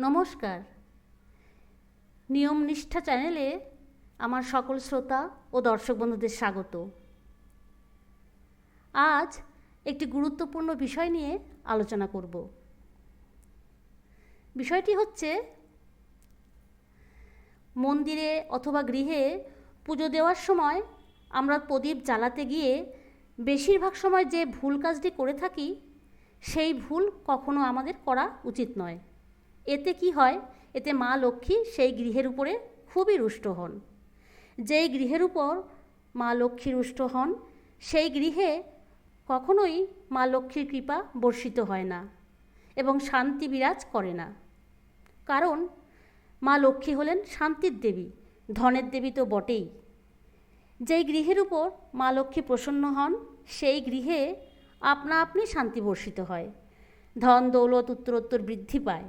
নমস্কার। নিয়ম নিষ্ঠা চ্যানেলে আমার সকল শ্রোতা ও দর্শক বন্ধুদের স্বাগত। আজ একটি গুরুত্বপূর্ণ বিষয় নিয়ে আলোচনা করব। বিষয়টি হচ্ছে মন্দিরে অথবা গৃহে পুজো দেওয়ার সময় আমরা প্রদীপ জ্বালাতে গিয়ে বেশিরভাগ সময় যে ভুল কাজটি করে থাকি সেই ভুল কখনো আমাদের করা উচিত নয়। এতে কি হয়? এতে মা লক্ষ্মী সেই গৃহের উপরে খুবই রুষ্ট হন। যেই গৃহের উপর মা লক্ষ্মী রুষ্ট হন সেই গৃহে কখনোই মা লক্ষ্মীর কৃপা বর্ষিত হয় না এবং শান্তি বিরাজ করে না। কারণ মা লক্ষ্মী হলেন শান্তির দেবী, ধনের দেবী তো বটেই। যেই গৃহের উপর মা লক্ষ্মী প্রসন্ন হন সেই গৃহে আপনা আপনি শান্তি বর্ষিত হয়, ধন দৌলত উত্তরোত্তর বৃদ্ধি পায়,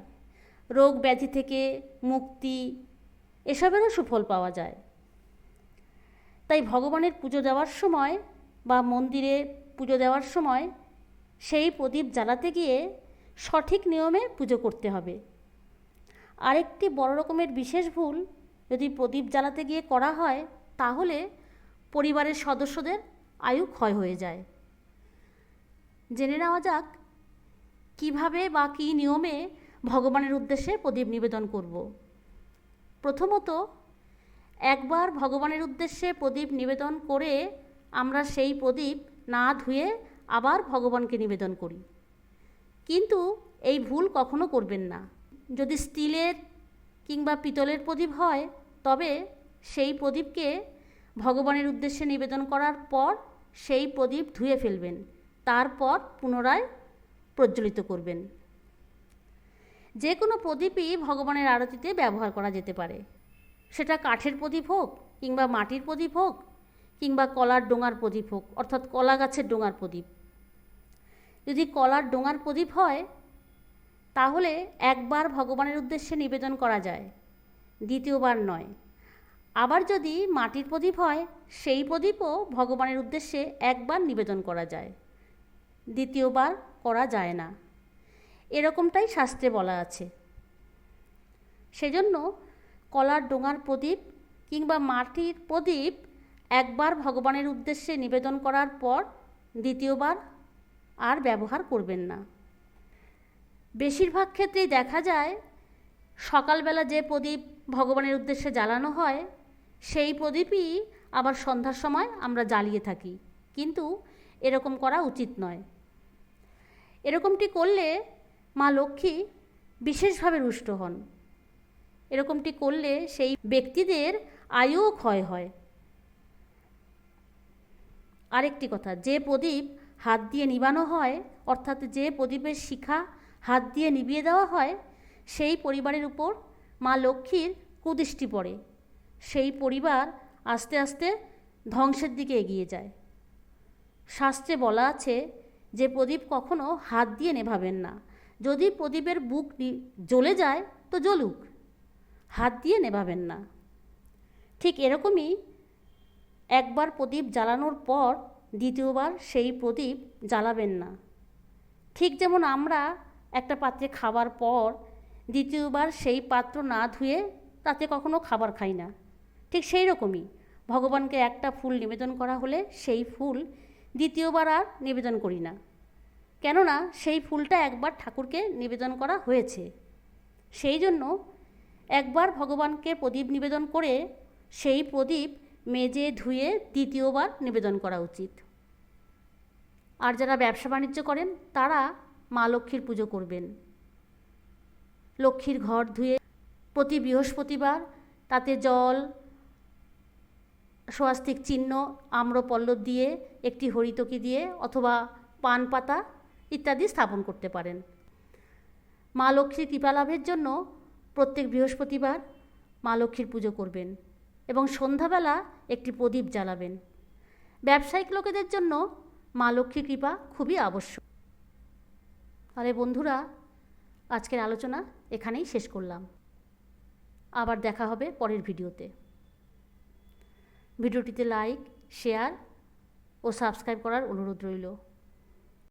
রোগ ব্যাধি থেকে মুক্তি এসবেরও সুফল পাওয়া যায়। তাই ভগবানের পুজো দেওয়ার সময় বা মন্দিরে পুজো দেওয়ার সময় সেই প্রদীপ জ্বালাতে গিয়ে সঠিক নিয়মে পুজো করতে হবে। আরেকটি বড় রকমের বিশেষ ভুল যদি প্রদীপ জ্বালাতে গিয়ে করা হয় তাহলে পরিবারের সদস্যদের আয়ু ক্ষয় হয়ে যায়। জেনে নেওয়া যাক কিভাবে বা কী নিয়মে ভগবানের উদ্দেশ্যে প্রদীপ নিবেদন করব। প্রথমত, একবার ভগবানের উদ্দেশ্যে প্রদীপ নিবেদন করে আমরা সেই প্রদীপ না ধুয়ে আবার ভগবানকে নিবেদন করি। কিন্তু এই ভুল কখনো করবেন না। যদি স্টিলের কিংবা পিতলের প্রদীপ হয় তবে সেই প্রদীপকে ভগবানের উদ্দেশ্যে নিবেদন করার পর সেই প্রদীপ ধুয়ে ফেলবেন, তারপর পুনরায় প্রজ্বলিত করবেন। যে কোনো প্রদীপই ভগবানের আরতিতে ব্যবহার করা যেতে পারে, সেটা কাঠের প্রদীপ হোক কিংবা মাটির প্রদীপ হোক কিংবা কলার ডোঙার প্রদীপ হোক, অর্থাৎ কলা গাছের ডোঙার প্রদীপ। যদি কলার ডোঙার প্রদীপ হয় তাহলে একবার ভগবানের উদ্দেশ্যে নিবেদন করা যায়, দ্বিতীয়বার নয়। আবার যদি মাটির প্রদীপ হয় সেই প্রদীপও ভগবানের উদ্দেশ্যে একবার নিবেদন করা যায়, দ্বিতীয়বার করা যায় না। এরকমটাই শাস্ত্রে বলা আছে। সেজন্য কলার ডোঙার প্রদীপ কিংবা মাটির প্রদীপ একবার ভগবানের উদ্দেশ্যে নিবেদন করার পর দ্বিতীয়বার আর ব্যবহার করবেন না। বেশিরভাগ ক্ষেত্রেই দেখা যায় সকালবেলা যে প্রদীপ ভগবানের উদ্দেশ্যে জ্বালানো হয় সেই প্রদীপই আবার সন্ধ্যার সময় আমরা জ্বালিয়ে থাকি, কিন্তু এরকম করা উচিত নয়। এরকমটি করলে মা লক্ষ্মী বিশেষভাবে রুষ্ট হন। এরকমটি করলে সেই ব্যক্তিদের আয়ুও ক্ষয় হয়। আরেকটি কথা, যে প্রদীপ হাত দিয়ে নিবানো হয়, অর্থাৎ যে প্রদীপের শিখা হাত দিয়ে নিভিয়ে দেওয়া হয়, সেই পরিবারের উপর মা লক্ষ্মীর কুদৃষ্টি পড়ে। সেই পরিবার আস্তে আস্তে ধ্বংসের দিকে এগিয়ে যায়। শাস্ত্রে বলা আছে যে প্রদীপ কখনো হাত দিয়ে নেভাবেন না। যদি প্রদীপের বুক জ্বলে যায় তো জ্বলুক, হাত দিয়ে নেভাবেন না। ঠিক এরকমই একবার প্রদীপ জ্বালানোর পর দ্বিতীয়বার সেই প্রদীপ জ্বালাবেন না। ঠিক যেমন আমরা একটা পাত্রে খাবার পর দ্বিতীয়বার সেই পাত্র না ধুয়ে তাতে কখনো খাবার খাই না, ঠিক সেই রকমই ভগবানকে একটা ফুল নিবেদন করা হলে সেই ফুল দ্বিতীয়বার আর নিবেদন করি না, কেননা সেই ফুলটা একবার ঠাকুরকে নিবেদন করা হয়েছে। সেই জন্য একবার ভগবানকে প্রদীপ নিবেদন করে সেই প্রদীপ মেজে ধুয়ে দ্বিতীয়বার নিবেদন করা উচিত। আর যারা ব্যবসা বাণিজ্য করেন তারা মা লক্ষ্মীর পুজো করবেন। লক্ষ্মীর ঘর ধুয়ে প্রতি বৃহস্পতিবার তাতে জল, স্বস্তিক চিহ্ন, আম্রপল্লব দিয়ে, একটি হরিতকি দিয়ে অথবা পান পাতা ইত্যাদি স্থাপন করতে পারেন। মা লক্ষ্মীর কৃপা লাভের জন্য প্রত্যেক বৃহস্পতিবার মা লক্ষ্মীর পুজো করবেন এবং সন্ধ্যাবেলা একটি প্রদীপ জ্বালাবেন। ব্যবসায়িক লোকেদের জন্য মা লক্ষ্মীর কৃপা খুবই আবশ্যক। তাহলে বন্ধুরা, আজকের আলোচনা এখানেই শেষ করলাম। আবার দেখা হবে পরের ভিডিওতে। ভিডিওটিতে লাইক, শেয়ার ও সাবস্ক্রাইব করার অনুরোধ রইল।